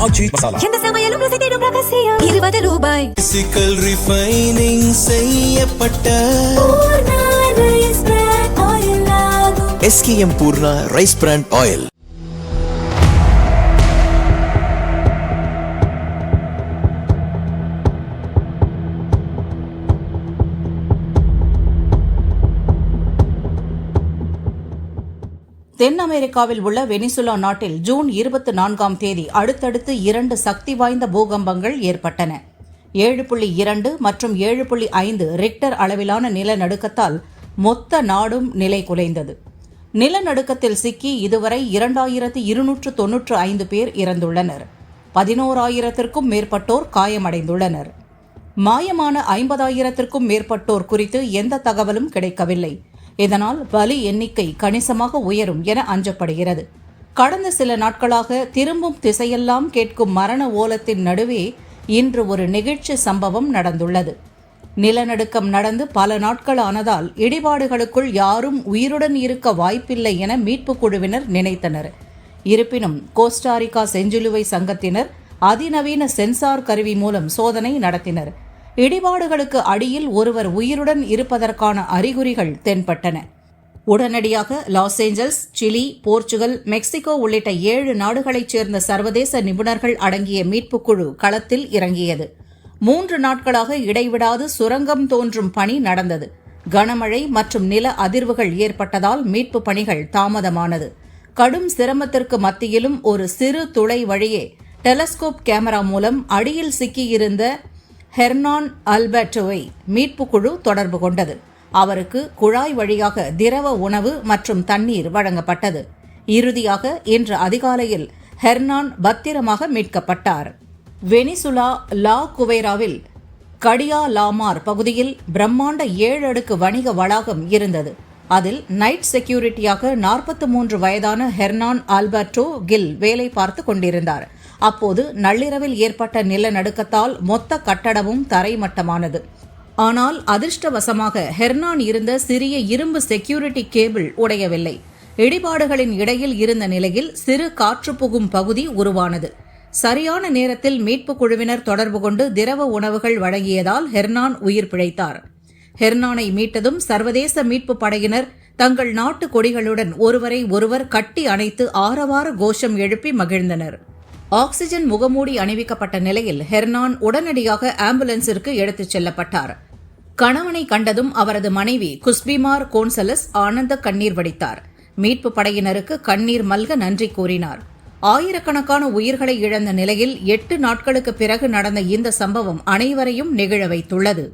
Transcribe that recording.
ஆச்சி மசாலா. எந்த சமையலும் ருசி தேடும் ரகசியம் 20 ரூபாய். பிசிக்கல் ரிஃபைனிங் செய்யப்பட்ட SKM Poorna rice brand oil. தென் அமெரிக்காவில் உள்ள வெனிசுலா நாட்டில் ஜூன் 24ஆம் தேதி அடுத்தடுத்து 2 சக்தி வாய்ந்த பூகம்பங்கள் ஏற்பட்டன. 7.2 மற்றும் 7.5 ரிக்டர் அளவிலான நிலநடுக்கத்தால் மொத்த நாடும் நிலை குலைந்தது. நிலநடுக்கத்தில் சிக்கி இதுவரை 2295 பேர் இறந்துள்ளனர். 11,000க்கும் மேற்பட்டோர் காயமடைந்துள்ளனர். மாயமான 50,000க்கும் மேற்பட்டோர் குறித்து எந்த தகவலும் கிடைக்கவில்லை. இதனால் பலி எண்ணிக்கை கணிசமாக உயரும் என அஞ்சப்படுகிறது. கடந்த சில நாட்களாக திரும்பும் திசையெல்லாம் கேட்கும் மரண ஓலத்தின் நடுவே இன்று ஒரு நெகிழ்ச்சி சம்பவம் நடந்துள்ளது. நிலநடுக்கம் நடந்து பல நாட்கள் ஆனதால் இடிபாடுகளுக்குள் யாரும் உயிருடன் இருக்க வாய்ப்பில்லை என மீட்புக் குழுவினர் நினைத்தனர். இருப்பினும் கோஸ்டாரிக்கா செஞ்சிலுவை சங்கத்தினர் அதிநவீன சென்சார் கருவி மூலம் சோதனை நடத்தினர். இடிபாடுகளுக்கு அடியில் ஒருவர் உயிருடன் இருப்பதற்கான அறிகுறிகள் தென்பட்டன. உடனடியாக Los Angeles, Chile, Portugal, Mexico உள்ளிட்ட 7 நாடுகளைச் சேர்ந்த சர்வதேச நிபுணர்கள் அடங்கிய மீட்புக் குழு களத்தில் இறங்கியது. 3 நாட்களாக இடைவிடாது சுரங்கம் தோன்றும் பணி நடந்தது. கனமழை மற்றும் நில அதிர்வுகள் ஏற்பட்டதால் மீட்பு பணிகள் தாமதமானது. கடும் சிரமத்திற்கு மத்தியிலும் ஒரு சிறு துளை வழியே டெலஸ்கோப் கேமரா மூலம் அடியில் சிக்கியிருந்த ஹெர்னான் அல்பர்டோவை மீட்புக் குழு தொடர்பு கொண்டது. அவருக்கு குழாய் வழியாக திரவ உணவு மற்றும் தண்ணீர் வழங்கப்பட்டது. இறுதியாக இன்று அதிகாலையில் ஹெர்னான் பத்திரமாக மீட்கப்பட்டார். வெனிசுலா லா குவேராவில் கடியா லாமார் பகுதியில் பிரம்மாண்ட 7 அடுக்கு வணிக வளாகம் இருந்தது. அதில் நைட் செக்யூரிட்டியாக 43 வயதான ஹெர்னான் ஆல்பர்டோ கில் வேலை பார்த்து கொண்டிருந்தார். அப்போது நள்ளிரவில் ஏற்பட்ட நிலநடுக்கத்தால் மொத்த கட்டடமும் தரைமட்டமானது. ஆனால் அதிர்ஷ்டவசமாக ஹெர்னான் இருந்த சிறிய இரும்பு செக்யூரிட்டி கேபிள் உடையவில்லை. இடிபாடுகளின் இடையில் இருந்த நிலையில் சிறு காற்று புகும் பகுதி உருவானது. சரியான நேரத்தில் மீட்புக் குழுவினர் தொடர்பு கொண்டு திரவ உணவுகள் வழங்கியதால் ஹெர்னான் உயிர் பிழைத்தார். ஹெர்னானை மீட்டதும் சர்வதேச மீட்பு படையினர் தங்கள் நாட்டு கொடிகளுடன் ஒருவரை ஒருவர் கட்டி அணைத்து ஆரவார கோஷம் எழுப்பி மகிழ்ந்தனர். ஆக்சிஜன் முகமூடி அணிவிக்கப்பட்ட நிலையில் ஹெர்னான் உடனடியாக ஆம்புலன்ஸிற்கு எடுத்துச் செல்லப்பட்டார். கணவனை கண்டதும் அவரது மனைவி குஸ்பிமார் கோன்சலஸ் ஆனந்த கண்ணீர் வடித்தார். மீட்பு படையினருக்கு கண்ணீர் மல்க நன்றி கூறினார். ஆயிரக்கணக்கான உயிர்களை இழந்த நிலையில் 8 நாட்களுக்கு பிறகு நடந்த இந்த சம்பவம் அனைவரையும் நெகிழ வைத்துள்ளது.